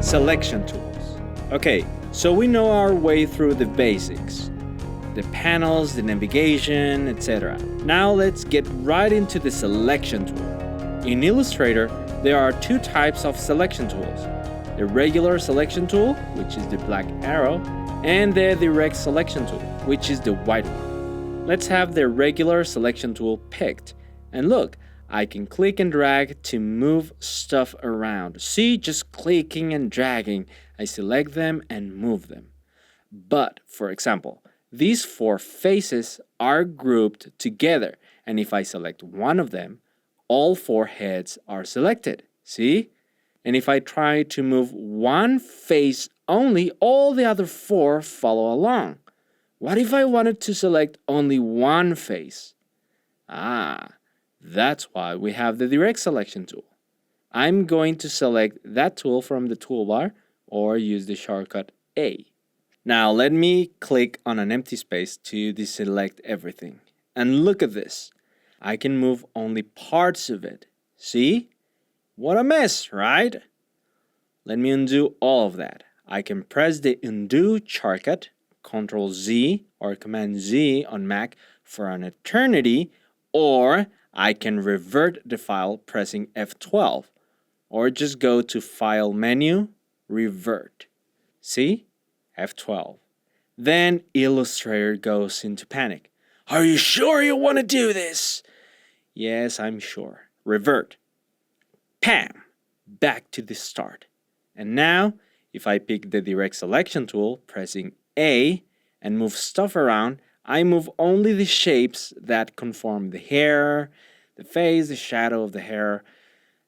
Selection tools. Okay, so we know our way through the basics. The panels, the navigation, etc. Now let's get right into the selection tool. In Illustrator, there are two types of selection tools. The regular selection tool, which is the black arrow, and the direct selection tool, which is the white one. Let's have the regular selection tool picked. And look, I can click and drag to move stuff around. See, just clicking and dragging, I select them and move them. But, for example, these four faces are grouped together, and if I select one of them, all four heads are selected. See? And if I try to move one face only, all the other four follow along. What if I wanted to select only one face? That's why we have the direct selection tool. I'm going to select that tool from the toolbar or use the shortcut A. Now let me click on an empty space to deselect everything. And look at this. I can move only parts of it. See? What a mess, right? Let me undo all of that. I can press the undo shortcut, Ctrl Z or Command Z on Mac for an eternity, or I can revert the file pressing F12, or just go to File menu, Revert. See? F12. Then Illustrator goes into panic. Are you sure you want to do this? Yes, I'm sure. Revert. Pam! Back to the start. And now, if I pick the direct selection tool, pressing A, and move stuff around, I move only the shapes that conform the hair, the face, the shadow of the hair,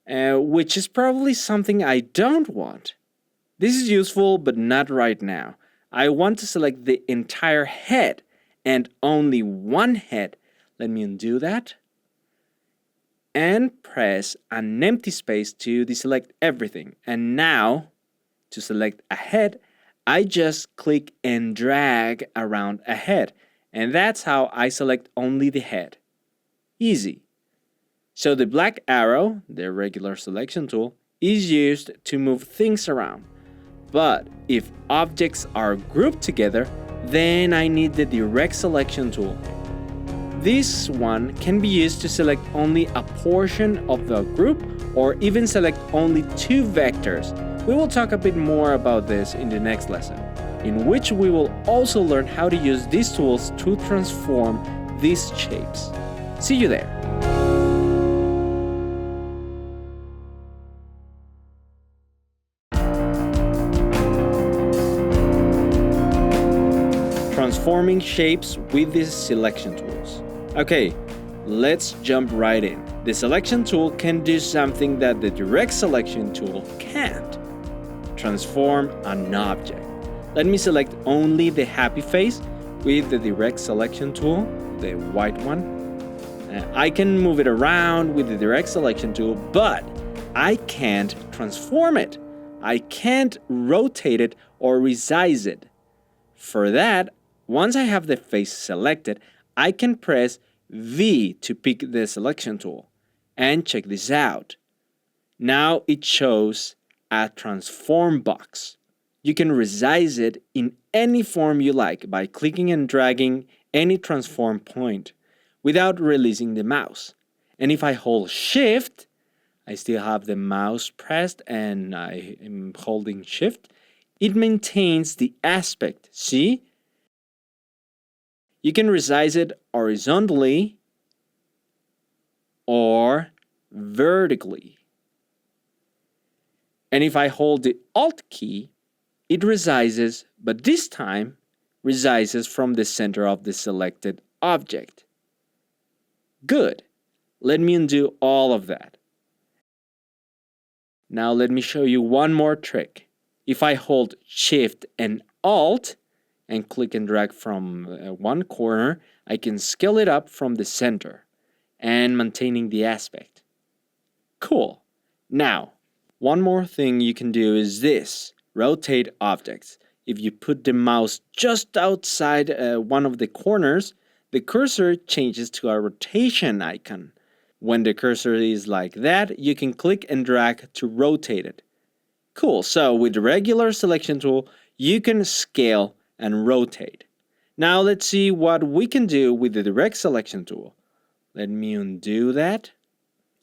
which is probably something I don't want. This is useful, but not right now. I want to select the entire head and only one head. Let me undo that. And press an empty space to deselect everything. And now, to select a head, I just click and drag around a head. And that's how I select only the head. Easy. So the black arrow, the regular selection tool, is used to move things around. But if objects are grouped together, then I need the direct selection tool. This one can be used to select only a portion of the group or even select only two vectors. We will talk a bit more about this in the next lesson, in which we will also learn how to use these tools to transform these shapes. See you there. Transforming shapes with these selection tools. Okay, let's jump right in. The selection tool can do something that the direct selection tool can't. Transform an object. Let me select only the happy face with the direct selection tool, the white one. I can move it around with the direct selection tool, but I can't transform it. I can't rotate it or resize it. For that, once I have the face selected, I can press V to pick the selection tool. And check this out. Now it shows a transform box. You can resize it in any form you like by clicking and dragging any transform point without releasing the mouse. And if I hold Shift, I still have the mouse pressed and I am holding Shift, it maintains the aspect. See? You can resize it horizontally or vertically. And if I hold the Alt key, it resizes, but this time resizes from the center of the selected object. Good. Let me undo all of that. Now let me show you one more trick. If I hold Shift and Alt and click and drag from one corner, I can scale it up from the center and maintaining the aspect. Cool. Now, one more thing you can do is this. Rotate objects. If you put the mouse just outside one of the corners, the cursor changes to a rotation icon. When the cursor is like that, you can click and drag to rotate it. Cool, so with the regular selection tool, you can scale and rotate. Now let's see what we can do with the direct selection tool. Let me undo that.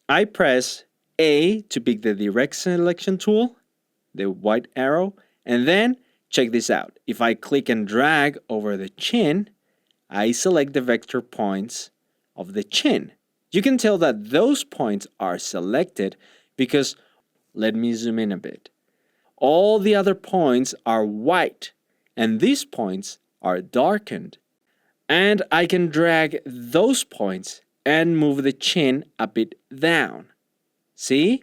I press A to pick the direct selection tool, the white arrow, and then check this out. If I click and drag over the chin, I select the vector points of the chin. You can tell that those points are selected because, let me zoom in a bit. All the other points are white, and these points are darkened. And I can drag those points and move the chin a bit down. See?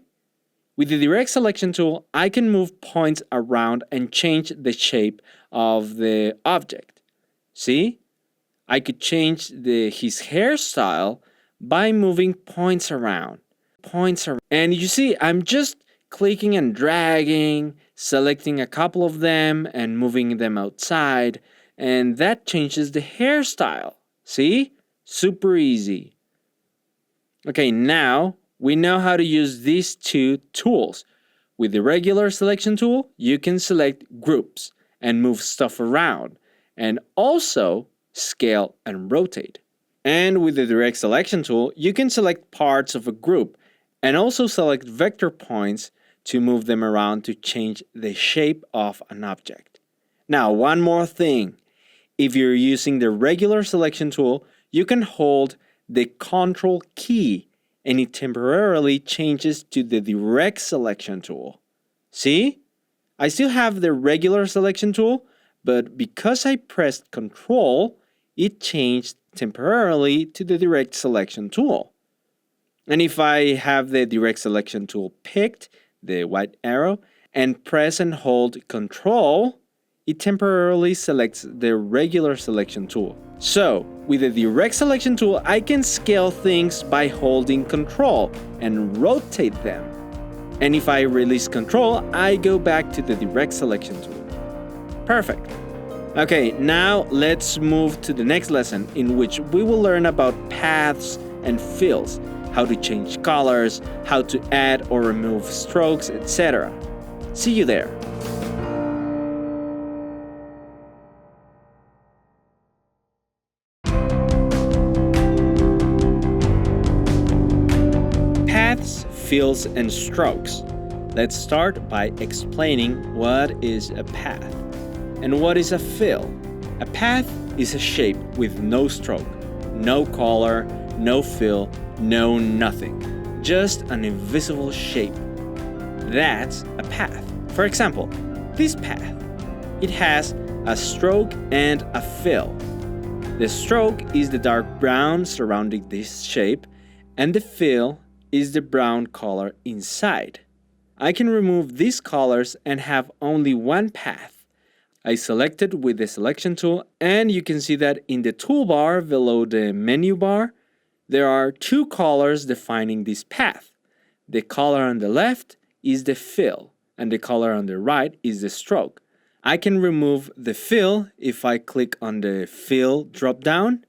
With the direct selection tool, I can move points around and change the shape of the object. See? I could change his hairstyle by moving points around. And you see, I'm just clicking and dragging, selecting a couple of them and moving them outside, and that changes the hairstyle. See? Super easy. Okay, now we know how to use these two tools. With the regular selection tool, you can select groups and move stuff around, and also scale and rotate. And with the direct selection tool, you can select parts of a group and also select vector points to move them around to change the shape of an object. Now, one more thing. If you're using the regular selection tool, you can hold the Control key and it temporarily changes to the direct selection tool. See? I still have the regular selection tool, but because I pressed Control, it changed temporarily to the direct selection tool. And if I have the direct selection tool picked, the white arrow, and press and hold Control, it temporarily selects the regular selection tool. So, with the direct selection tool, I can scale things by holding Control and rotate them. And if I release Control, I go back to the direct selection tool. Perfect. Okay, now let's move to the next lesson in which we will learn about paths and fills, how to change colors, how to add or remove strokes, etc. See you there. Paths, fills, and strokes. Let's start by explaining what is a path and what is a fill. A path is a shape with no stroke, no color, no fill, no nothing. Just an invisible shape. That's a path. For example, this path. It has a stroke and a fill. The stroke is the dark brown surrounding this shape, and the fill is the brown color inside. I can remove these colors and have only one path. I select it with the selection tool, and you can see that in the toolbar below the menu bar, there are two colors defining this path. The color on the left is the fill, and the color on the right is the stroke. I can remove the fill if I click on the fill drop-down,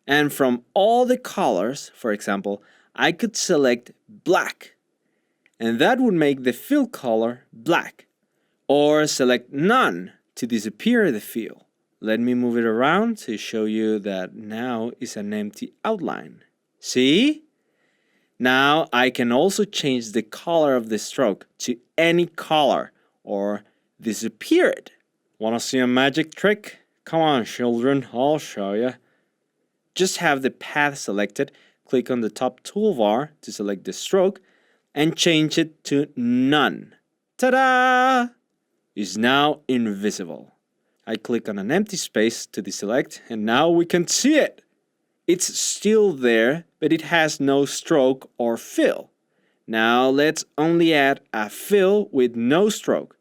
and from all the colors, for example, I could select black, and that would make the fill color black, or select none to disappear the fill. Let me move it around to show you that now is an empty outline. See? Now I can also change the color of the stroke to any color or disappear it. Want to see a magic trick? Come on, children, I'll show you. Just have the path selected, click on the top toolbar to select the stroke, and change it to none. Ta-da! Is now invisible. I click on an empty space to deselect, and now we can see it. It's still there, but it has no stroke or fill. Now let's only add a fill with no stroke.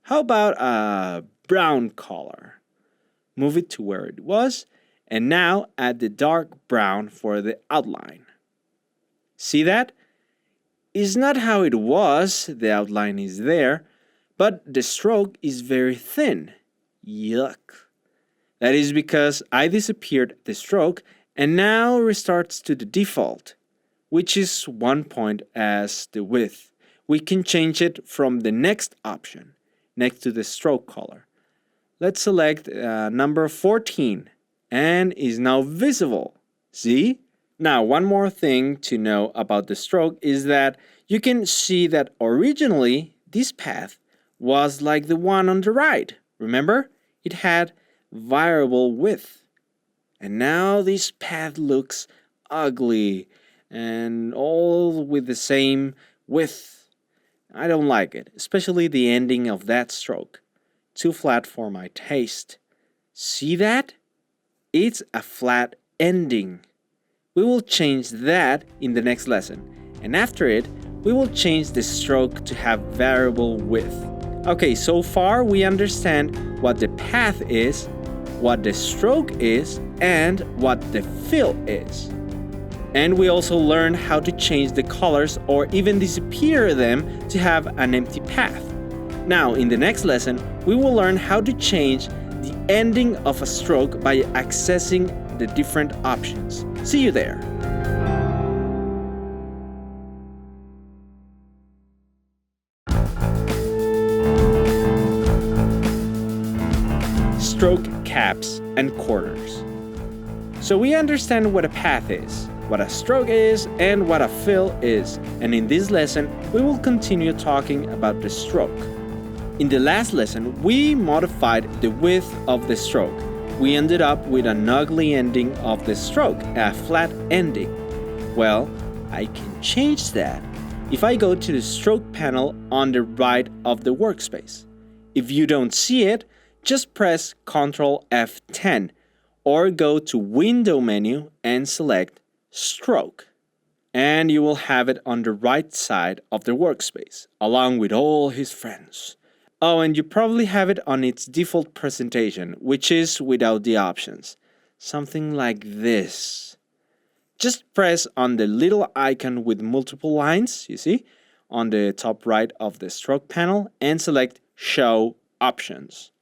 How about a brown color? Move it to where it was, and now add the dark brown for the outline. See that? It's not how it was, the outline is there, but the stroke is very thin. Yuck. That is because I disappeared the stroke and now restarts to the default, which is 1 point as the width, we can change it from the next option, next to the stroke color. Let's select number 14 and is now visible. See? Now, one more thing to know about the stroke is that you can see that originally this path was like the one on the right. Remember? It had variable width. And now this path looks ugly and all with the same width. I don't like it, especially the ending of that stroke. Too flat for my taste. See that? It's a flat ending. We will change that in the next lesson, and after it, we will change the stroke to have variable width. Okay, so far we understand what the path is, what the stroke is, and what the fill is. And we also learned how to change the colors or even disappear them to have an empty path. Now, in the next lesson, we will learn how to change the ending of a stroke by accessing the different options. See you there. Stroke caps and corners. So we understand what a path is, what a stroke is, and what a fill is. And in this lesson, we will continue talking about the stroke. In the last lesson, we modified the width of the stroke. We ended up with an ugly ending of the stroke, a flat ending. Well, I can change that if I go to the stroke panel on the right of the workspace. If you don't see it, just press Ctrl F10 or go to Window menu and select Stroke. And you will have it on the right side of the workspace, along with all his friends. Oh, and you probably have it on its default presentation, which is without the options. Something like this. Just press on the little icon with multiple lines, you see, on the top right of the stroke panel and select Show Options.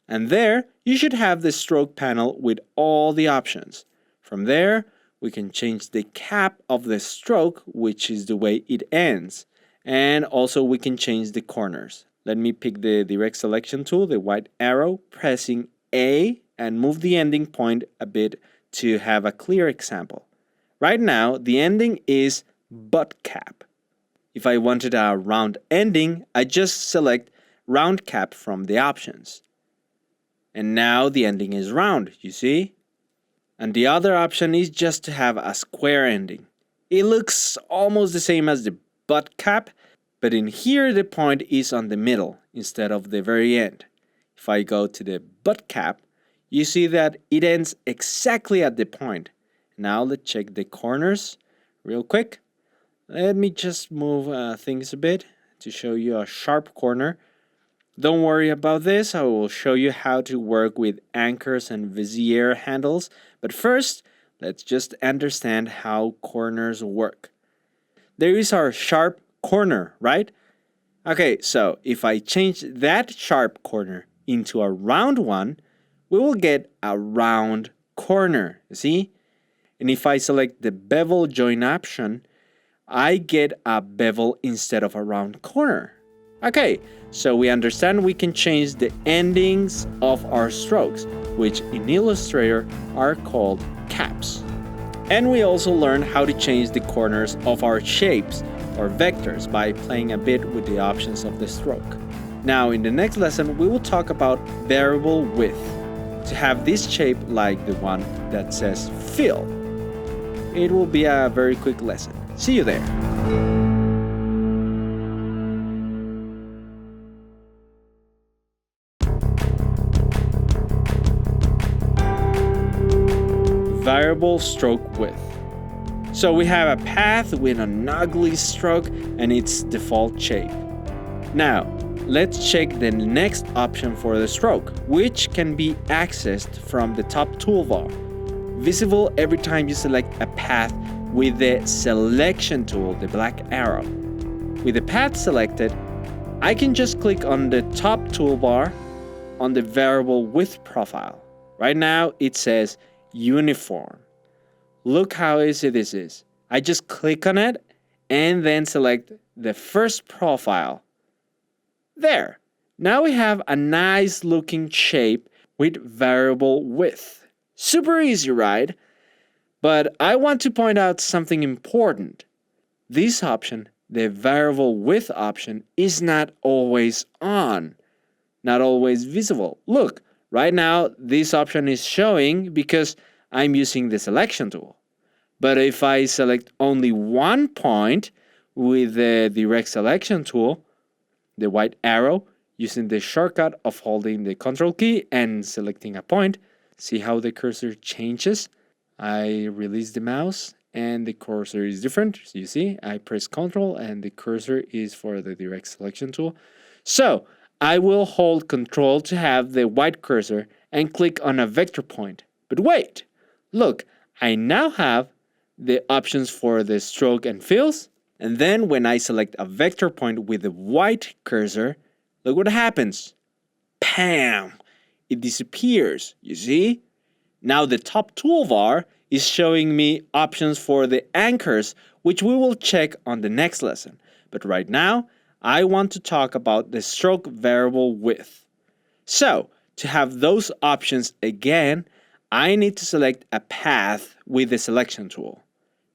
And there, you should have the stroke panel with all the options. From there, we can change the cap of the stroke, which is the way it ends. And also we can change the corners. Let me pick the direct selection tool, the white arrow, pressing A and move the ending point a bit to have a clear example. Right now, the ending is butt cap. If I wanted a round ending, I just select round cap from the options. And now the ending is round, you see? And the other option is just to have a square ending. It looks almost the same as the butt cap, but in here the point is on the middle instead of the very end. If I go to the butt cap, you see that it ends exactly at the point. Now let's check the corners real quick. Let me just move things a bit to show you a sharp corner. Don't worry about this, I will show you how to work with anchors and Vizier handles. But first, let's just understand how corners work. There is our sharp corner, right? Okay, so if I change that sharp corner into a round one, we will get a round corner, see? And if I select the bevel join option, I get a bevel instead of a round corner. Okay, so we understand we can change the endings of our strokes, which in Illustrator are called caps. And we also learn how to change the corners of our shapes or vectors by playing a bit with the options of the stroke. Now in the next lesson we will talk about variable width to have this shape like the one that says fill. It will be a very quick lesson. See you there. Variable stroke width. So we have a path with an ugly stroke and its default shape. Now, let's check the next option for the stroke, which can be accessed from the top toolbar, visible every time you select a path with the selection tool, the black arrow. With the path selected, I can just click on the top toolbar on the variable width profile. Right now, it says uniform. Look how easy this is. I just click on it and then select the first profile. There. Now we have a nice looking shape with variable width. Super easy, right? But I want to point out something important. This option, the variable width option, is not always on, not always visible. Look, right now this option is showing because I'm using the selection tool. But if I select only one point with the direct selection tool, the white arrow, using the shortcut of holding the Control key and selecting a point, see how the cursor changes? I release the mouse and the cursor is different. So you see, I press Control and the cursor is for the direct selection tool. So I will hold Control to have the white cursor and click on a vector point. But wait, look, I now have the options for the stroke and fills. And then when I select a vector point with the white cursor, look what happens. Bam! It disappears, you see? Now the top toolbar is showing me options for the anchors, which we will check on the next lesson. But right now, I want to talk about the stroke variable width. So, to have those options again, I need to select a path with the selection tool.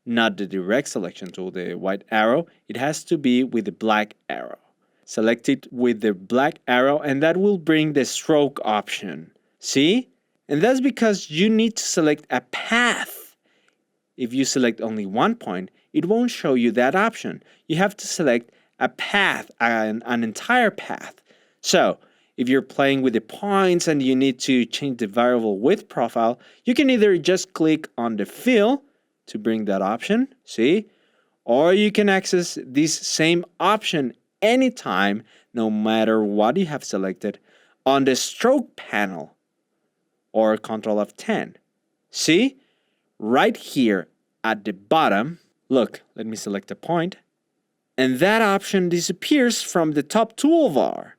Not the direct selection tool, the white arrow. It has to be with the black arrow. Select it with the black arrow and that will bring the stroke option. See? And that's because you need to select a path. If you select only one point, it won't show you that option. You have to select a path, an entire path. So, if you're playing with the points and you need to change the variable width profile, you can either just click on the fill to bring that option, see? Or you can access this same option anytime, no matter what you have selected, on the stroke panel or Ctrl F10. See? Right here at the bottom, look, let me select a point, and that option disappears from the top toolbar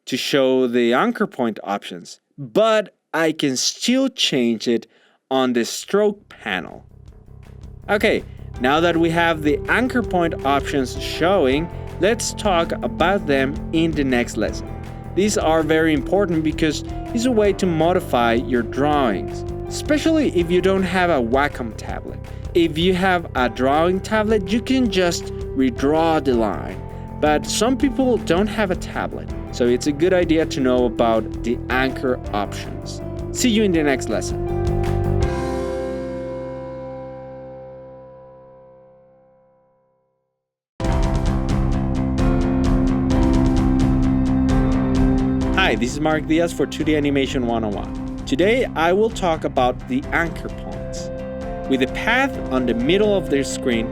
to show the anchor point options, but I can still change it on the stroke panel. Okay, now that we have the anchor point options showing, let's talk about them in the next lesson. These are very important because it's a way to modify your drawings, especially if you don't have a Wacom tablet. If you have a drawing tablet, you can just redraw the line. But some people don't have a tablet, so it's a good idea to know about the anchor options. See you in the next lesson. Hi, this is Mark Diaz for 2D Animation 101. Today I will talk about the anchor points. With the path on the middle of the screen,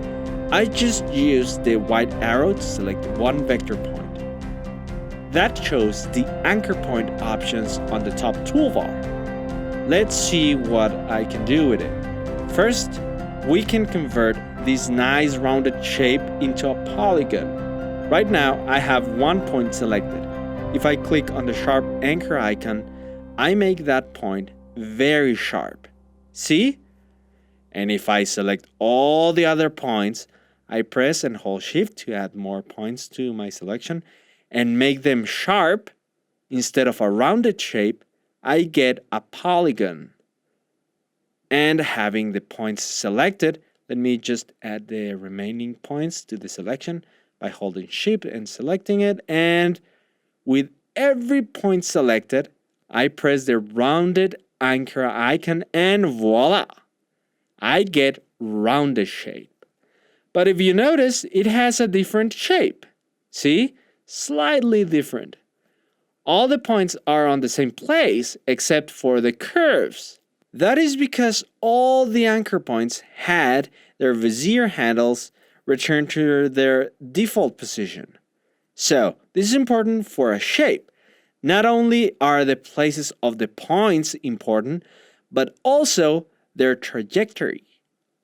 I just use the white arrow to select one vector point. That shows the anchor point options on the top toolbar. Let's see what I can do with it. First, we can convert this nice rounded shape into a polygon. Right now I have one point selected. If I click on the sharp anchor icon, I make that point very sharp. See? And if I select all the other points, I press and hold Shift to add more points to my selection and make them sharp. Instead of a rounded shape, I get a polygon. And having the points selected, let me just add the remaining points to the selection by holding Shift and selecting it, and with every point selected, I press the rounded anchor icon and voila! I get rounded shape. But if you notice, it has a different shape. See? Slightly different. All the points are on the same place except for the curves. That is because all the anchor points had their bezier handles returned to their default position. So, this is important for a shape. Not only are the places of the points important, but also their trajectory.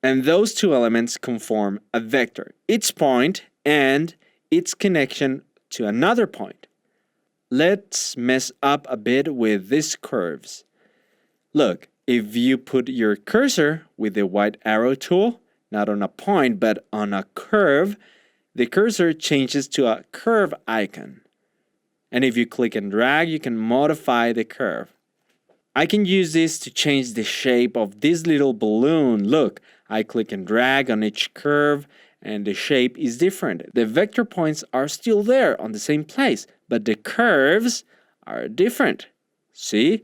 And those two elements conform a vector, its point and its connection to another point. Let's mess up a bit with these curves. Look, if you put your cursor with the white arrow tool not on a point, but on a curve, the cursor changes to a curve icon. And if you click and drag, you can modify the curve. I can use this to change the shape of this little balloon. Look, I click and drag on each curve and the shape is different. The vector points are still there on the same place, but the curves are different. See?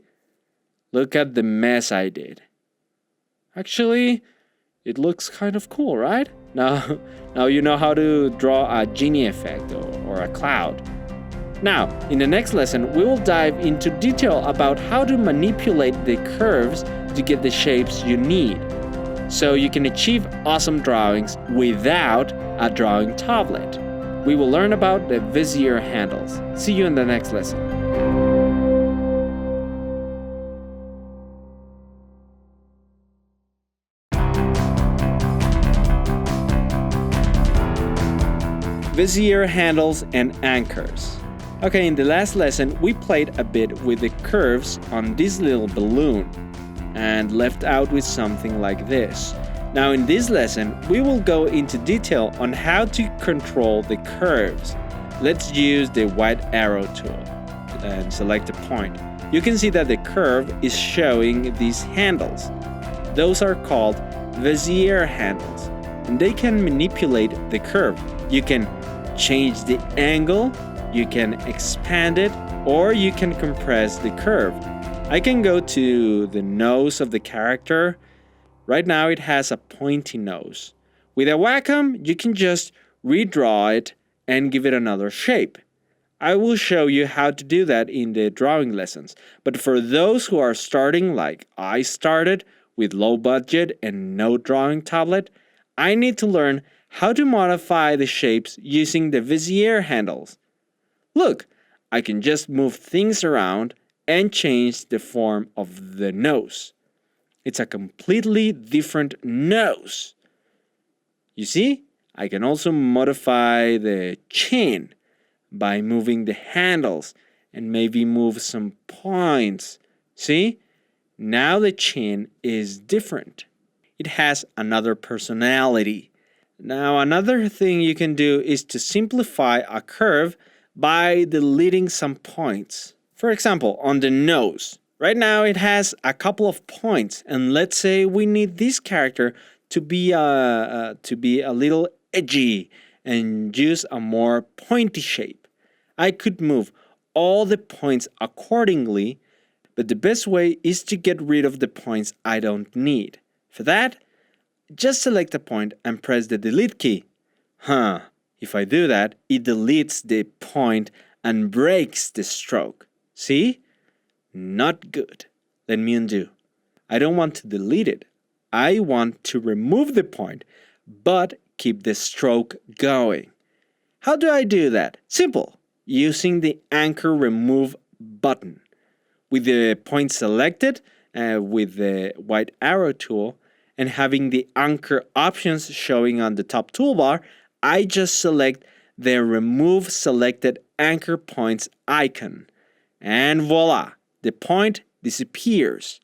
Look at the mess I did. Actually, it looks kind of cool, right? Now you know how to draw a genie effect or a cloud. Now, in the next lesson, we will dive into detail about how to manipulate the curves to get the shapes you need, so you can achieve awesome drawings without a drawing tablet. We will learn about the Bezier handles. See you in the next lesson. Bezier handles and anchors. Okay, in the last lesson, we played a bit with the curves on this little balloon and left out with something like this. Now in this lesson, we will go into detail on how to control the curves. Let's use the white arrow tool and select a point. You can see that the curve is showing these handles. Those are called Bezier handles, and they can manipulate the curve. You can change the angle, you can expand it, or you can compress the curve. I can go to the nose of the character. Right now it has a pointy nose. With a Wacom, you can just redraw it and give it another shape. I will show you how to do that in the drawing lessons. But for those who are starting like I started with low budget and no drawing tablet, I need to learn how to modify the shapes using the Bezier handles. Look, I can just move things around and change the form of the nose. It's a completely different nose. You see, I can also modify the chin by moving the handles and maybe move some points. See? Now the chin is different. It has another personality. Now another thing you can do is to simplify a curve by deleting some points. For example, on the nose. Right now it has a couple of points, and let's say we need this character to be a little edgy and use a more pointy shape. I could move all the points accordingly, but the best way is to get rid of the points I don't need. For that, just select a point and press the delete key. If I do that, it deletes the point and breaks the stroke. See? Not good. Let me undo. I don't want to delete it. I want to remove the point, but keep the stroke going. How do I do that? Simple. Using the anchor remove button. With the point selected, with the white arrow tool, and having the anchor options showing on the top toolbar, I just select the remove selected anchor points icon. And voila, the point disappears.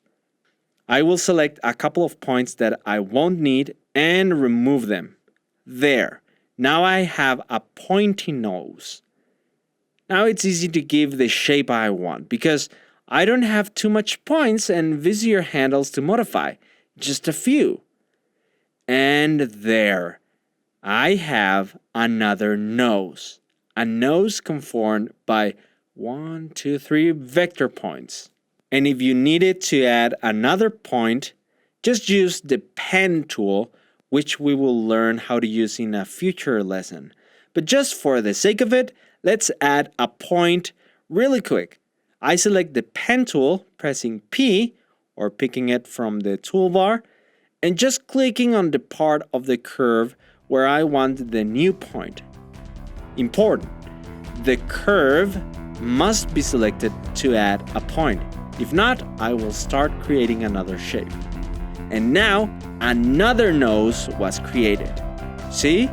I will select a couple of points that I won't need and remove them. There. Now I have a pointy nose. Now it's easy to give the shape I want because I don't have too much points and Bezier handles to modify. Just a few. And there. I have another nose. A nose conformed by 1, 2, 3 vector points. And if you needed to add another point, just use the pen tool, which we will learn how to use in a future lesson. But just for the sake of it, let's add a point really quick. I select the pen tool, pressing P, or picking it from the toolbar, and just clicking on the part of the curve where I want the new point. Important, the curve must be selected to add a point. If not, I will start creating another shape. And now, another nose was created. See?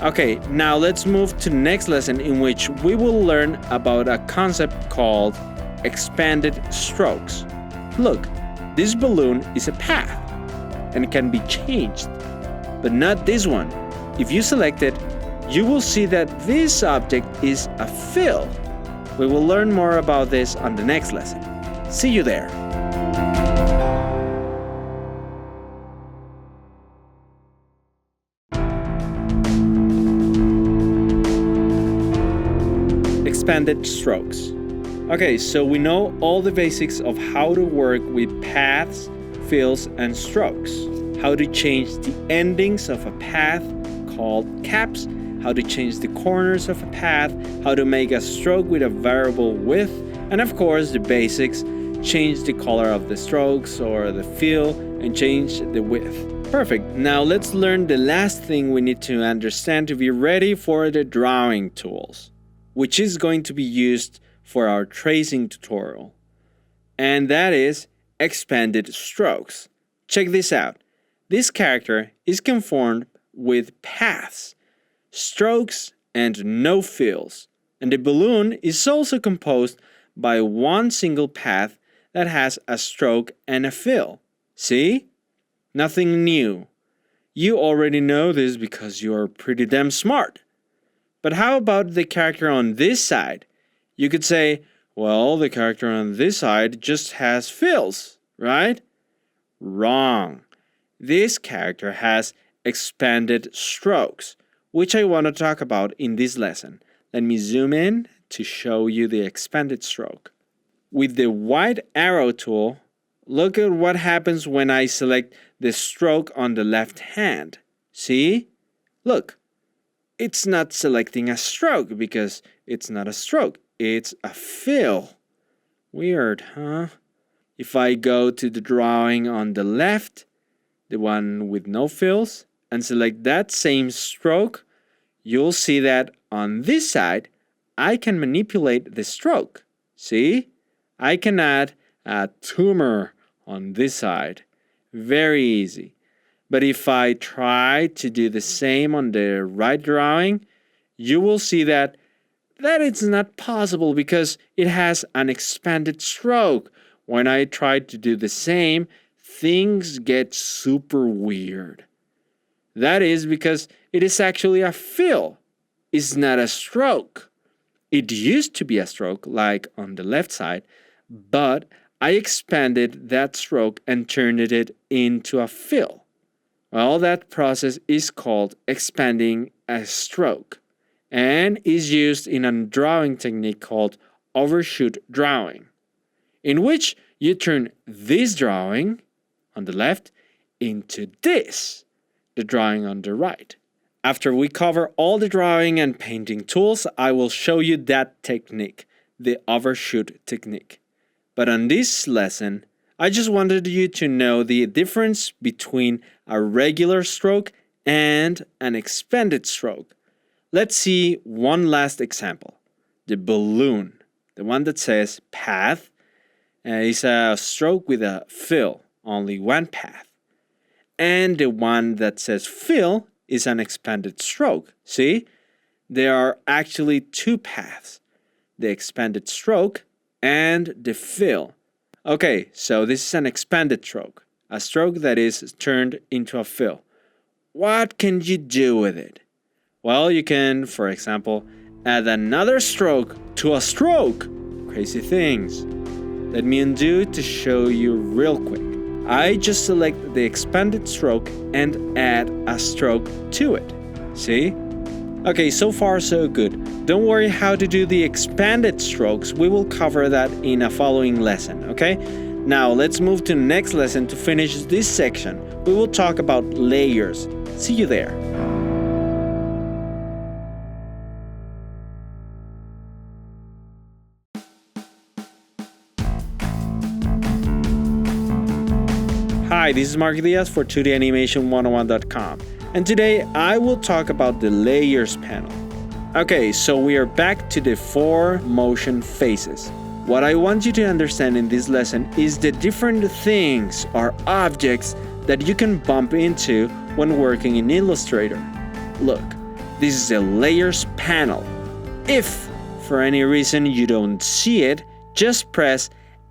Okay, now let's move to the next lesson in which we will learn about a concept called expanded strokes. Look, this balloon is a path and can be changed. but not this one. If you select it, you will see that this object is a fill. We will learn more about this on the next lesson. See you there. Expanded strokes. Okay, so we know all the basics of how to work with paths, fills, and strokes. How to change the endings of a path, called caps, how to change the corners of a path, how to make a stroke with a variable width, and of course the basics, change the color of the strokes or the fill, and change the width. Perfect. Now let's learn the last thing we need to understand to be ready for the drawing tools, which is going to be used for our tracing tutorial. And that is expanded strokes. Check this out. This character is conformed with paths, strokes, and no fills. And the balloon is also composed by one single path that has a stroke and a fill. See? Nothing new. You already know this because you are pretty damn smart. But how about the character on this side? You could say, well, the character on this side just has fills, right? Wrong. This character has expanded strokes, which I want to talk about in this lesson. Let me zoom in to show you the expanded stroke. With the white arrow tool, look at what happens when I select the stroke on the left hand. See? Look. It's not selecting a stroke because it's not a stroke, it's a fill. Weird, huh? If I go to the drawing on the left, the one with no fills, and select that same stroke, you'll see that on this side, I can manipulate the stroke. See? I can add a tumor on this side. Very easy. But if I try to do the same on the right drawing, you will see that it's not possible because it has an expanded stroke. When I try to do the same, things get super weird. That is because it is actually a fill. It's not a stroke. It used to be a stroke, like on the left side, but I expanded that stroke and turned it into a fill. Well, that process is called expanding a stroke and is used in a drawing technique called overshoot drawing, in which you turn this drawing on the left into this, the drawing on the right. After we cover all the drawing and painting tools, I will show you that technique, the overshoot technique. But on this lesson, I just wanted you to know the difference between a regular stroke and an expanded stroke. Let's see one last example. The balloon, the one that says path, is a stroke with a fill, only one path. And the one that says fill is an expanded stroke. See? There are actually two paths, the expanded stroke and the fill. Okay, so this is an expanded stroke, a stroke that is turned into a fill. What can you do with it? Well, you can, for example, add another stroke to a stroke. Crazy things. Let me undo to show you real quick. I just select the expanded stroke and add a stroke to it. See? Okay, so far so good. Don't worry how to do the expanded strokes. We will cover that in a following lesson, okay? Now let's move to the next lesson to finish this section. We will talk about layers. See you there. Hi, this is Mark Diaz for 2danimation101.com. And today I will talk about the layers panel. Okay, so we are back to the 4 motion phases. What I want you to understand in this lesson is the different things or objects that you can bump into when working in Illustrator. Look, this is a layers panel. If for any reason you don't see it, just press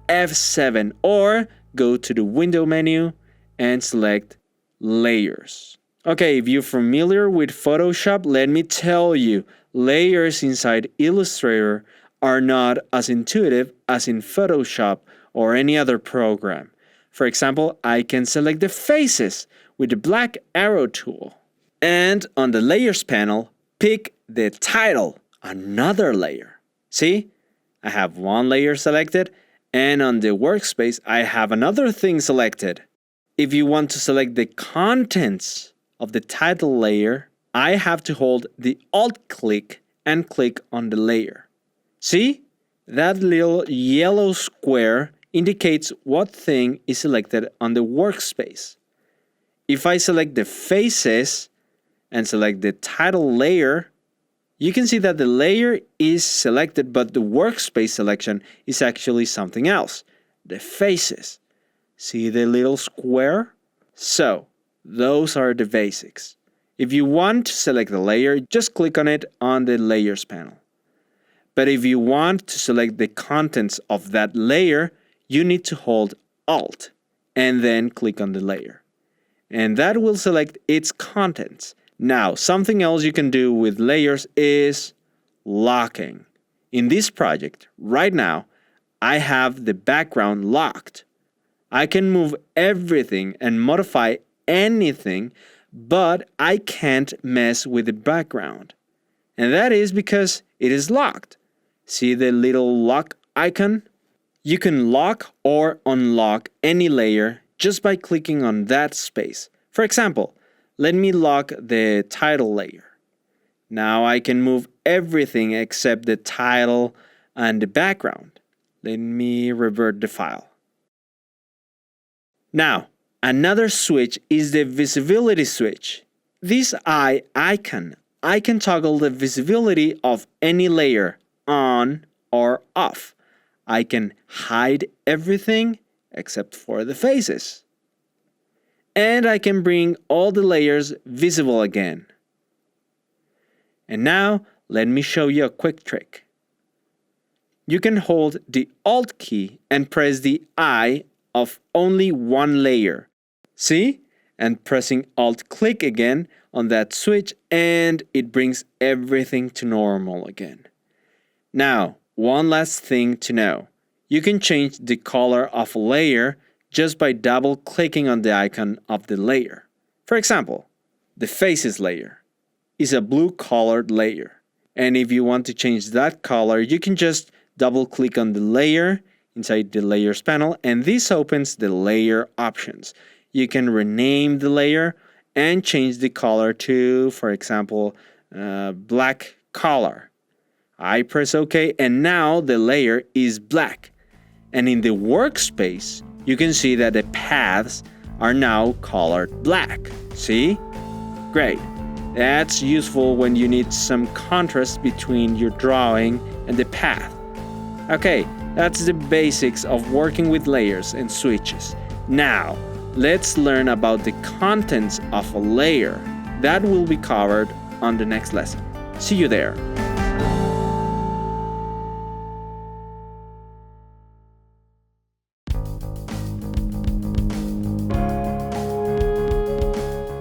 F7 or go to the window menu and select layers. Okay, if you're familiar with Photoshop, let me tell you, layers inside Illustrator are not as intuitive as in Photoshop or any other program. For example, I can select the faces with the black arrow tool. And on the Layers panel, pick the title, another layer. See? I have one layer selected, and on the workspace, I have another thing selected. If you want to select the contents of the title layer, I have to hold the Alt click and click on the layer. See? That little yellow square indicates what thing is selected on the workspace. If I select the faces and select the title layer, you can see that the layer is selected, but the workspace selection is actually something else, the faces. See the little square? So, those are the basics. If you want to select the layer, just click on it on the Layers panel. But if you want to select the contents of that layer, you need to hold Alt and then click on the layer. And that will select its contents. Now, something else you can do with layers is locking. In this project, right now, I have the background locked. I can move everything and modify anything, but I can't mess with the background. And that is because it is locked. See the little lock icon? You can lock or unlock any layer just by clicking on that space. For example, let me lock the title layer. Now I can move everything except the title and the background. Let me revert the file. Now, another switch is the visibility switch. This eye icon, I can toggle the visibility of any layer on or off. I can hide everything except for the faces. And I can bring all the layers visible again. And now, let me show you a quick trick. You can hold the Alt key and press the I of only one layer. See? And pressing Alt click again on that switch and it brings everything to normal again. Now, one last thing to know. You can change the color of a layer just by double clicking on the icon of the layer. For example, the faces layer is a blue colored layer. And if you want to change that color, you can just double click on the layer inside the Layers panel, and this opens the layer options. You can rename the layer and change the color to, for example, black color. I press OK, and now the layer is black. And in the workspace, you can see that the paths are now colored black. See? Great. That's useful when you need some contrast between your drawing and the path. Okay, that's the basics of working with layers and switches. Now, let's learn about the contents of a layer. That will be covered on the next lesson. See you there.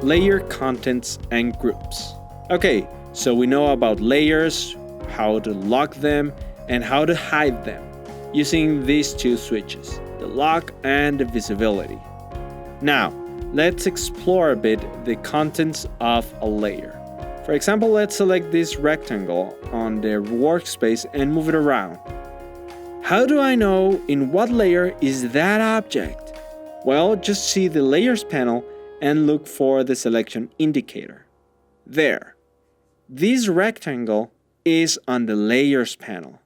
Layer contents and groups. Okay, so we know about layers, how to lock them, and how to hide them using these two switches, the lock and the visibility. Now, let's explore a bit the contents of a layer. For example, let's select this rectangle on the workspace and move it around. How do I know in what layer is that object? Well, just see the Layers panel and look for the selection indicator. There. This rectangle is on the Layers panel.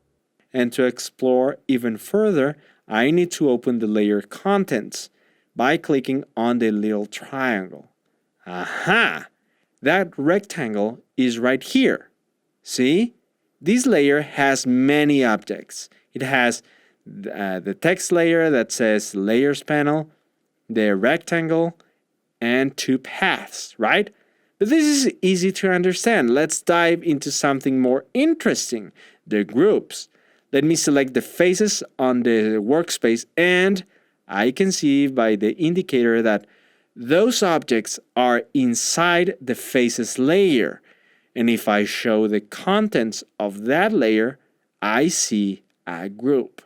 And to explore even further, I need to open the layer contents by clicking on the little triangle. Aha! That rectangle is right here. See? This layer has many objects. It has the text layer that says Layers panel, the rectangle, and two paths, right? But this is easy to understand. Let's dive into something more interesting, the groups. Let me select the faces on the workspace, and I can see by the indicator that those objects are inside the faces layer. And if I show the contents of that layer, I see a group.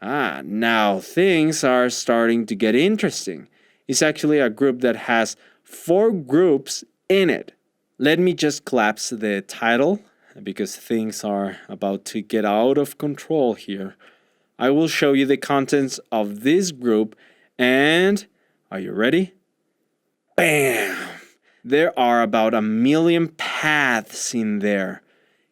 Now things are starting to get interesting. It's actually a group that has 4 groups in it. Let me just collapse the title because things are about to get out of control here. I will show you the contents of this group, and are you ready? Bam! There are about 1 million paths in there.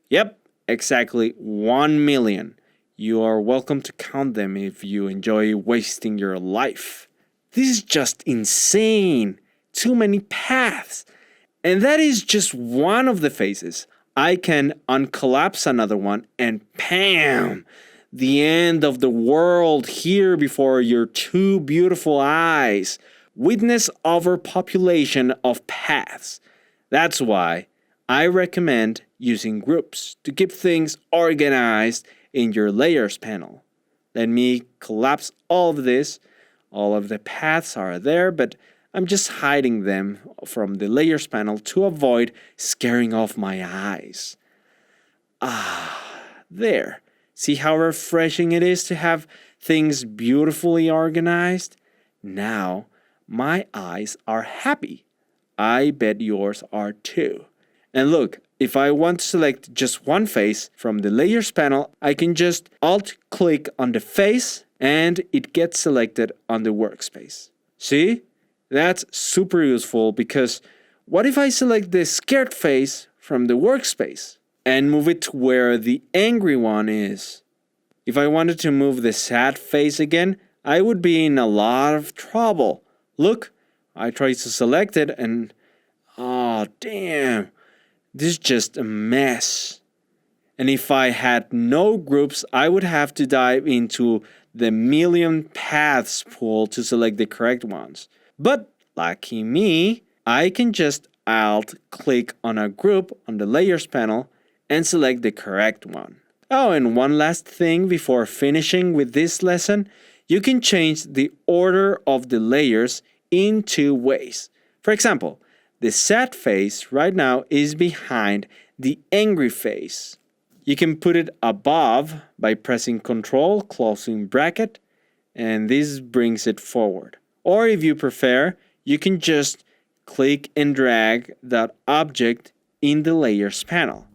Yep, exactly 1 million. You are welcome to count them if you enjoy wasting your life. This is just insane. Too many paths. And that is just one of the faces. I can uncollapse another one and bam! The end of the world here before your 2 beautiful eyes. Witness overpopulation of paths. That's why I recommend using groups to keep things organized in your layers panel. Let me collapse all of this. All of the paths are there, but I'm just hiding them from the layers panel to avoid scaring off my eyes. There. See how refreshing it is to have things beautifully organized? Now, my eyes are happy. I bet yours are too. And look, if I want to select just one face from the layers panel, I can just alt-click on the face and it gets selected on the workspace. See? That's super useful because what if I select the scared face from the workspace and move it to where the angry one is? If I wanted to move the sad face again, I would be in a lot of trouble. Look, I tried to select it and damn, this is just a mess. And if I had no groups, I would have to dive into the million paths pool to select the correct ones. But lucky me, I can just alt-click on a group on the layers panel and select the correct one. Oh, and one last thing before finishing with this lesson, you can change the order of the layers in 2 ways. For example, the sad face right now is behind the angry face. You can put it above by pressing Ctrl, closing bracket, and this brings it forward. Or if you prefer, you can just click and drag that object in the layers panel.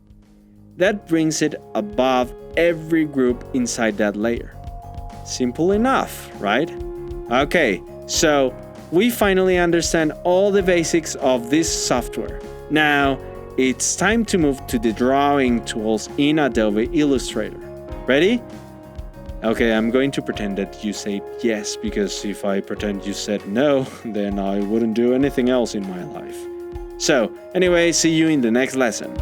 That brings it above every group inside that layer. Simple enough, right? Okay, so we finally understand all the basics of this software. Now, it's time to move to the drawing tools in Adobe Illustrator. Ready? Okay, I'm going to pretend that you said yes, because if I pretend you said no, then I wouldn't do anything else in my life. So, anyway, see you in the next lesson.